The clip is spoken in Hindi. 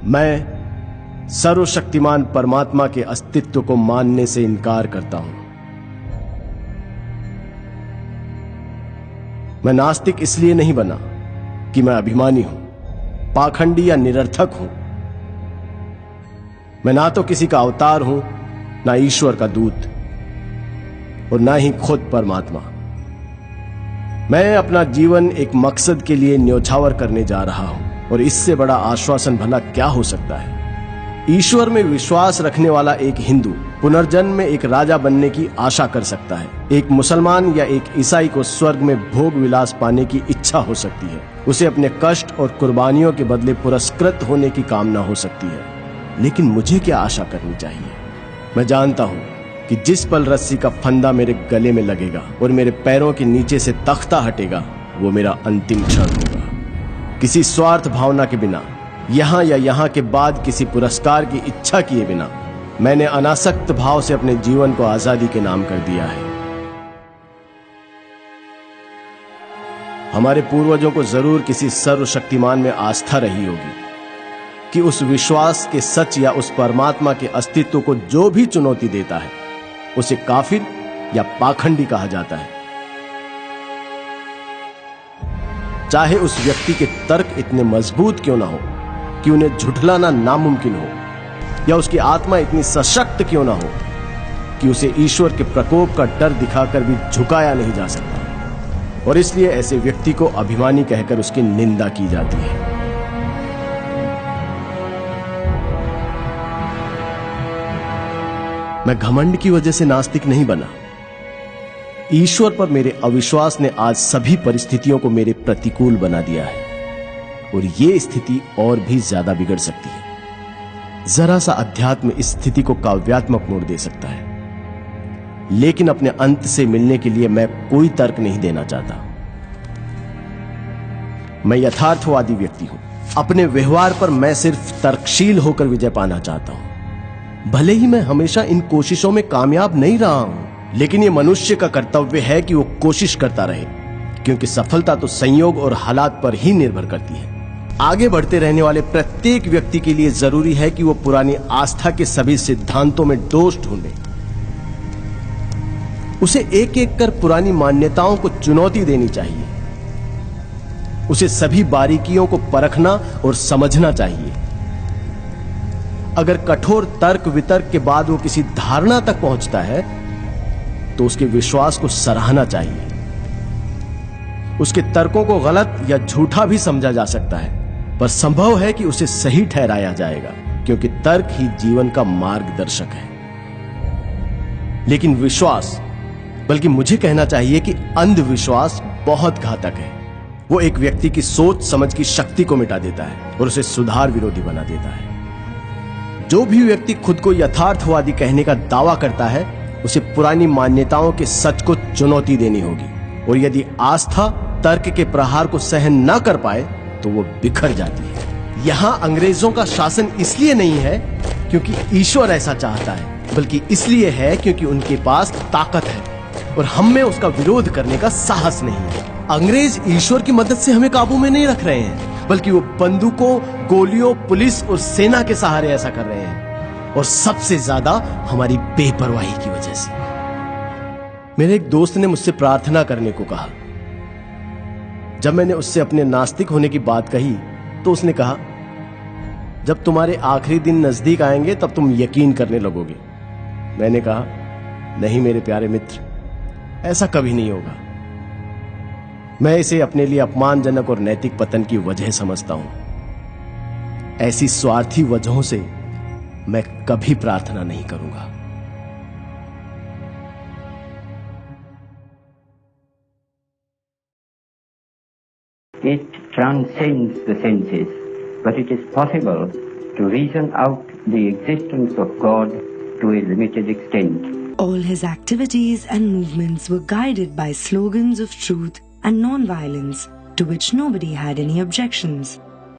मैं सर्वशक्तिमान परमात्मा के अस्तित्व को मानने से इनकार करता हूं। मैं नास्तिक इसलिए नहीं बना कि मैं अभिमानी हूं, पाखंडी या निरर्थक हूं। मैं ना तो किसी का अवतार हूं, ना ईश्वर का दूत, और ना ही खुद परमात्मा। मैं अपना जीवन एक मकसद के लिए न्योछावर करने जा रहा हूं, और इससे बड़ा आश्वासन भला क्या हो सकता है। ईश्वर में विश्वास रखने वाला एक हिंदू पुनर्जन्म में एक राजा बनने की आशा कर सकता है। एक मुसलमान या एक ईसाई को स्वर्ग में भोग विलास पाने की इच्छा हो सकती है। उसे अपने कष्ट और कुर्बानियों के बदले पुरस्कृत होने की कामना हो सकती है। लेकिन मुझे क्या आशा करनी चाहिए? मैं जानता हूं कि जिस पल रस्सी का फंदा मेरे गले में लगेगा और मेरे पैरों के नीचे से तख्ता हटेगा, वो मेरा अंतिम क्षण होगा। किसी स्वार्थ भावना के बिना, यहां या यहां के बाद किसी पुरस्कार की इच्छा किए बिना, मैंने अनासक्त भाव से अपने जीवन को आजादी के नाम कर दिया है। हमारे पूर्वजों को जरूर किसी सर्वशक्तिमान में आस्था रही होगी कि उस विश्वास के सच या उस परमात्मा के अस्तित्व को जो भी चुनौती देता है, उसे काफिर या पाखंडी कहा जाता है। चाहे उस व्यक्ति के तर्क इतने मजबूत क्यों ना हो कि उन्हें झुठलाना नामुमकिन हो, या उसकी आत्मा इतनी सशक्त क्यों ना हो कि उसे ईश्वर के प्रकोप का डर दिखाकर भी झुकाया नहीं जा सकता, और इसलिए ऐसे व्यक्ति को अभिमानी कहकर उसकी निंदा की जाती है। मैं घमंड की वजह से नास्तिक नहीं बना। ईश्वर पर मेरे अविश्वास ने आज सभी परिस्थितियों को मेरे प्रतिकूल बना दिया है, और ये स्थिति और भी ज्यादा बिगड़ सकती है। जरा सा अध्यात्म इस स्थिति को काव्यात्मक मोड़ दे सकता है, लेकिन अपने अंत से मिलने के लिए मैं कोई तर्क नहीं देना चाहता। मैं यथार्थवादी व्यक्ति हूं। अपने व्यवहार पर मैं सिर्फ तर्कशील होकर विजय पाना चाहता हूं। भले ही मैं हमेशा इन कोशिशों में कामयाब नहीं रहा हूं, लेकिन यह मनुष्य का कर्तव्य है कि वो कोशिश करता रहे, क्योंकि सफलता तो संयोग और हालात पर ही निर्भर करती है। आगे बढ़ते रहने वाले प्रत्येक व्यक्ति के लिए जरूरी है कि वो पुरानी आस्था के सभी सिद्धांतों में दोष ढूंढे। उसे एक एक कर पुरानी मान्यताओं को चुनौती देनी चाहिए। उसे सभी बारीकियों को परखना और समझना चाहिए। अगर कठोर तर्क वितर्क के बाद वो किसी धारणा तक पहुंचता है, तो उसके विश्वास को सराहना चाहिए। उसके तर्कों को गलत या झूठा भी समझा जा सकता है, पर संभव है कि उसे सही ठहराया जाएगा, क्योंकि तर्क ही जीवन का मार्गदर्शक है। लेकिन विश्वास, बल्कि मुझे कहना चाहिए कि अंधविश्वास बहुत घातक है। वो एक व्यक्ति की सोच समझ की शक्ति को मिटा देता है और उसे सुधार विरोधी बना देता है। जो भी व्यक्ति खुद को यथार्थवादी कहने का दावा करता है, उसे पुरानी मान्यताओं के सच को चुनौती देनी होगी, और यदि आस्था तर्क के प्रहार को सहन न कर पाए तो वो बिखर जाती है। यहां अंग्रेजों का शासन इसलिए नहीं है क्योंकि ईश्वर ऐसा चाहता है, बल्कि इसलिए है क्योंकि उनके पास ताकत है और हम में उसका विरोध करने का साहस नहीं है। अंग्रेज ईश्वर की मदद से हमें काबू में नहीं रख रहे हैं, बल्कि वो बंदूकों, गोलियों, पुलिस और सेना के सहारे ऐसा कर रहे हैं, और सबसे ज्यादा हमारी बेपरवाही की वजह से। मेरे एक दोस्त ने मुझसे प्रार्थना करने को कहा। जब मैंने उससे अपने नास्तिक होने की बात कही, तो उसने कहा, जब तुम्हारे आखिरी दिन नजदीक आएंगे तब तुम यकीन करने लगोगे। मैंने कहा, नहीं मेरे प्यारे मित्र, ऐसा कभी नहीं होगा। मैं इसे अपने लिए अपमानजनक और नैतिक पतन की वजह समझता हूं। ऐसी स्वार्थी वजहों से मैं कभी प्रार्थना नहीं करूंगा। It transcends the senses, but it is possible to reason out the existence of God to a limited extent. All his activities and movements were guided by slogans of truth and non-violence, to which nobody had any objections.